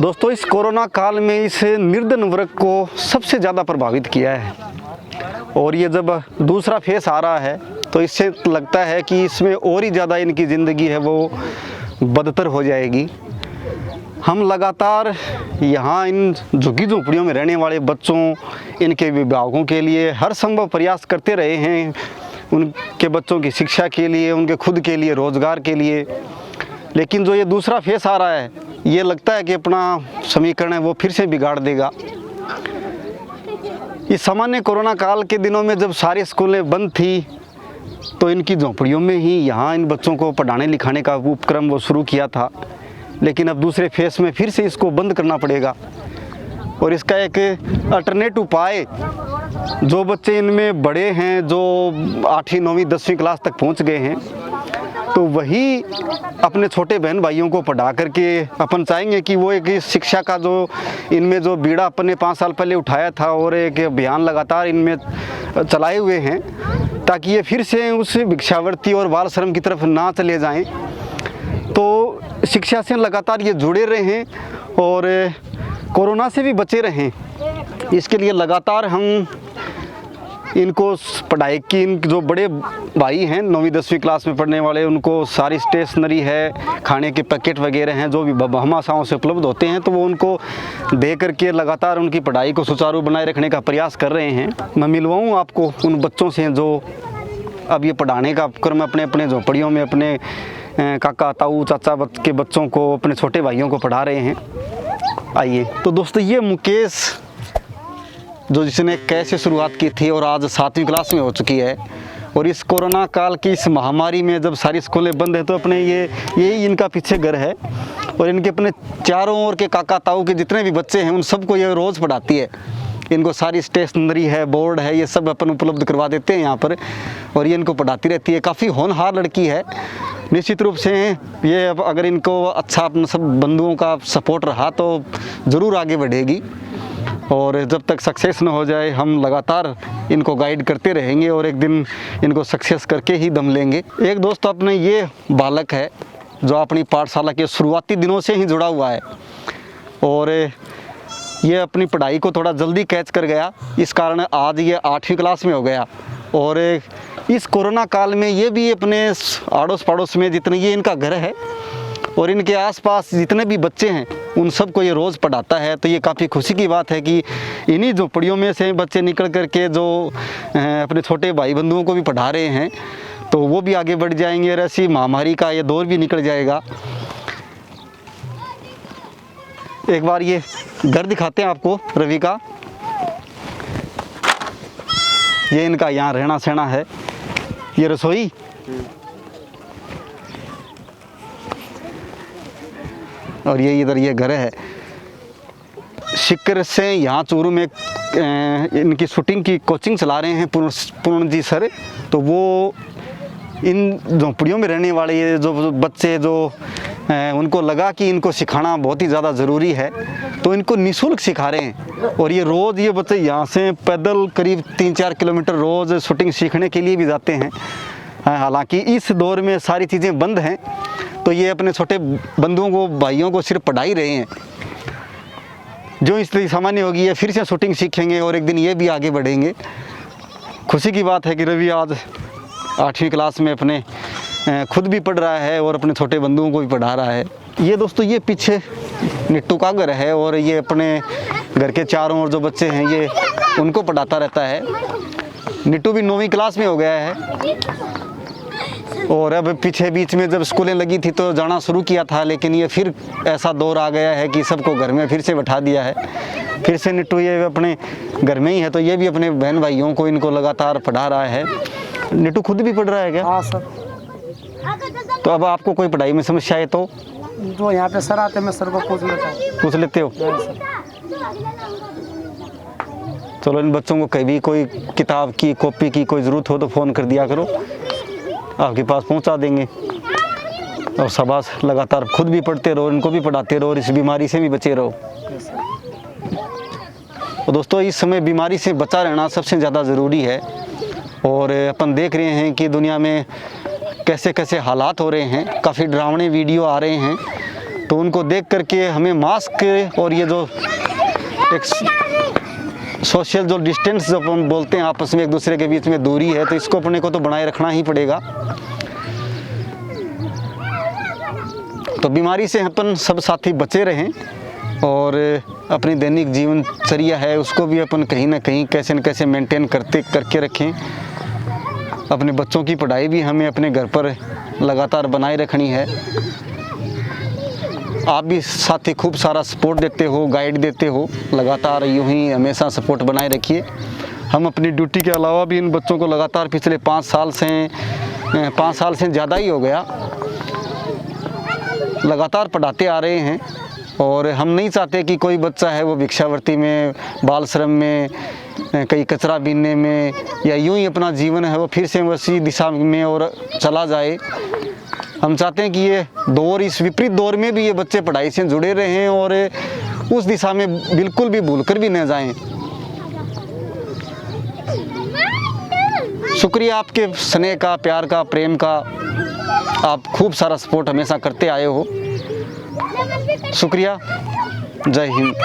दोस्तों, इस कोरोना काल में इस निर्धन वर्ग को सबसे ज़्यादा प्रभावित किया है और ये जब दूसरा फेस आ रहा है तो इससे लगता है कि इसमें और ही ज़्यादा इनकी ज़िंदगी है वो बदतर हो जाएगी। हम लगातार यहाँ इन झुग्गी झोंपड़ियों में रहने वाले बच्चों, इनके अभिभावकों के लिए हर संभव प्रयास करते रहे हैं, उनके बच्चों की शिक्षा के लिए, उनके खुद के लिए, रोज़गार के लिए। लेकिन जो ये दूसरा फेस आ रहा है, ये लगता है कि अपना समीकरण है वो फिर से बिगाड़ देगा। इस सामान्य कोरोना काल के दिनों में जब सारी स्कूलें बंद थी तो इनकी झोंपड़ियों में ही यहाँ इन बच्चों को पढ़ाने लिखाने का उपक्रम वो शुरू किया था। लेकिन अब दूसरे फेस में फिर से इसको बंद करना पड़ेगा और इसका एक अल्टरनेट उपाय, जो बच्चे इनमें बड़े हैं, जो 8वीं 9वीं 10वीं क्लास तक पहुँच गए हैं, तो वही अपने छोटे बहन भाइयों को पढ़ा करके अपन चाहेंगे कि वो एक शिक्षा का जो इनमें जो बीड़ा अपन ने 5 साल पहले उठाया था और एक अभियान लगातार इनमें चलाए हुए हैं, ताकि ये फिर से उस भिक्षावृत्ति और बाल श्रम की तरफ ना चले जाएं। तो शिक्षा से लगातार ये जुड़े रहें और कोरोना से भी बचे रहें। इसके लिए लगातार हम इनको पढ़ाई की, इनके जो बड़े भाई हैं 9वीं 10वीं क्लास में पढ़ने वाले, उनको सारी स्टेशनरी है, खाने के पैकेट वगैरह हैं जो भी भामाशाहों से उपलब्ध होते हैं, तो वो उनको दे करके लगातार उनकी पढ़ाई को सुचारू बनाए रखने का प्रयास कर रहे हैं। मैं मिलवाऊँ आपको उन बच्चों से जो अब ये पढ़ाने का उपक्रम अपने अपने झोंपड़ियों में अपने काका ताऊ चाचा के बच्चों को, अपने छोटे भाइयों को पढ़ा रहे हैं। आइए। तो दोस्तों, ये मुकेश जो जिसने कैसे शुरुआत की थी और आज 7वीं क्लास में हो चुकी है, और इस कोरोना काल की इस महामारी में जब सारी स्कूलें बंद हैं तो अपने यही इनका पीछे घर है और इनके अपने चारों ओर के काका ताऊ के जितने भी बच्चे हैं उन सबको ये रोज़ पढ़ाती है। इनको सारी स्टेशनरी है, बोर्ड है, ये सब अपन उपलब्ध करवा देते हैं यहाँ पर और ये इनको पढ़ाती रहती है। काफ़ी होनहार लड़की है। निश्चित रूप से ये अब अगर इनको अच्छा अपने सब बंधुओं का सपोर्ट रहा तो ज़रूर आगे बढ़ेगी और जब तक सक्सेस न हो जाए हम लगातार इनको गाइड करते रहेंगे और एक दिन इनको सक्सेस करके ही दम लेंगे। एक दोस्त अपने ये बालक है जो अपनी पाठशाला के शुरुआती दिनों से ही जुड़ा हुआ है और ये अपनी पढ़ाई को थोड़ा जल्दी कैच कर गया, इस कारण आज ये 8वीं क्लास में हो गया। और इस कोरोना काल में ये भी अपने आड़ोस पड़ोस में जितने ये इनका घर है और इनके आसपास जितने भी बच्चे हैं उन सबको ये रोज़ पढ़ाता है। तो ये काफ़ी खुशी की बात है कि इन्हीं झोंपड़ियों में से बच्चे निकल करके जो अपने छोटे भाई बंधुओं को भी पढ़ा रहे हैं, तो वो भी आगे बढ़ जाएंगे और ऐसी महामारी का ये दौर भी निकल जाएगा। एक बार ये घर दिखाते हैं आपको रवि का। ये इनका यहाँ रहना सहना है। ये रसोई, और ये इधर ये घर है। शिकर से यहाँ चूरू में इनकी शूटिंग की कोचिंग चला रहे हैं पूर्ण जी सर। तो वो इन झोंपड़ियों में रहने वाले ये जो बच्चे जो उनको लगा कि इनको सिखाना बहुत ही ज़्यादा ज़रूरी है, तो इनको निःशुल्क सिखा रहे हैं। और ये रोज़ ये बच्चे यहाँ से पैदल करीब 3-4 किलोमीटर रोज़ शूटिंग सीखने के लिए भी जाते हैं। हालांकि इस दौर में सारी चीज़ें बंद हैं, तो ये अपने छोटे बंधुओं को, भाइयों को सिर्फ पढ़ा ही रहे हैं। जो स्थिति सामान्य होगी ये फिर से शूटिंग सीखेंगे और एक दिन ये भी आगे बढ़ेंगे। खुशी की बात है कि रवि आज 8वीं क्लास में अपने खुद भी पढ़ रहा है और अपने छोटे बंधुओं को भी पढ़ा रहा है। ये दोस्तों, ये पीछे निट्टू का घर है और ये अपने घर के चारों ओर जो बच्चे हैं ये उनको पढ़ाता रहता है। निट्टू भी 9वीं क्लास में हो गया है और अब पीछे बीच में जब स्कूलें लगी थी तो जाना शुरू किया था, लेकिन ये फिर ऐसा दौर आ गया है कि सबको घर में फिर से बैठा दिया है। फिर से निट्टू ये अपने घर में ही है, तो ये भी अपने बहन भाइयों को इनको लगातार पढ़ा रहा है। निट्टू खुद भी पढ़ रहा है क्या? हाँ सर। तो अब आपको कोई पढ़ाई में समस्या है तो जो यहाँ पे सर आते हैं मैं सर को पूछ लेते हो? चलो, इन बच्चों को कभी कोई किताब की, कॉपी की कोई ज़रूरत हो तो फ़ोन कर दिया करो, आपके पास पहुंचा देंगे। और शाबाश, लगातार खुद भी पढ़ते रहो, इनको भी पढ़ाते रहो और इस बीमारी से भी बचे रहो। तो दोस्तों, इस समय बीमारी से बचा रहना सबसे ज़्यादा ज़रूरी है और अपन देख रहे हैं कि दुनिया में कैसे कैसे हालात हो रहे हैं। काफ़ी डरावने वीडियो आ रहे हैं तो उनको देख करके हमें मास्क और ये जो एक सोशल जो डिस्टेंस जो हम बोलते हैं आपस में एक दूसरे के बीच में दूरी है, तो इसको अपने को तो बनाए रखना ही पड़ेगा। तो बीमारी से अपन सब साथी बचे रहें और अपनी दैनिक जीवनचर्या है उसको भी अपन कहीं ना कहीं कैसे न कैसे मेंटेन करके रखें। अपने बच्चों की पढ़ाई भी हमें अपने घर पर लगातार बनाए रखनी है। आप भी साथी खूब सारा सपोर्ट देते हो, गाइड देते हो, लगातार यूं ही हमेशा सपोर्ट बनाए रखिए। हम अपनी ड्यूटी के अलावा भी इन बच्चों को लगातार पिछले 5 साल से ज़्यादा ही हो गया लगातार पढ़ाते आ रहे हैं। और हम नहीं चाहते कि कोई बच्चा है वो भिक्षावृत्ति में, बाल श्रम में, कहीं कचरा बीनने में या यूं ही अपना जीवन है वो फिर से उसी दिशा में और चला जाए। हम चाहते हैं कि ये दौर, इस विपरीत दौर में भी ये बच्चे पढ़ाई से जुड़े रहें और उस दिशा में बिल्कुल भी भूलकर भी न जाएं। शुक्रिया आपके स्नेह का, प्यार का, प्रेम का। आप खूब सारा सपोर्ट हमेशा करते आए हो। शुक्रिया। जय हिंद।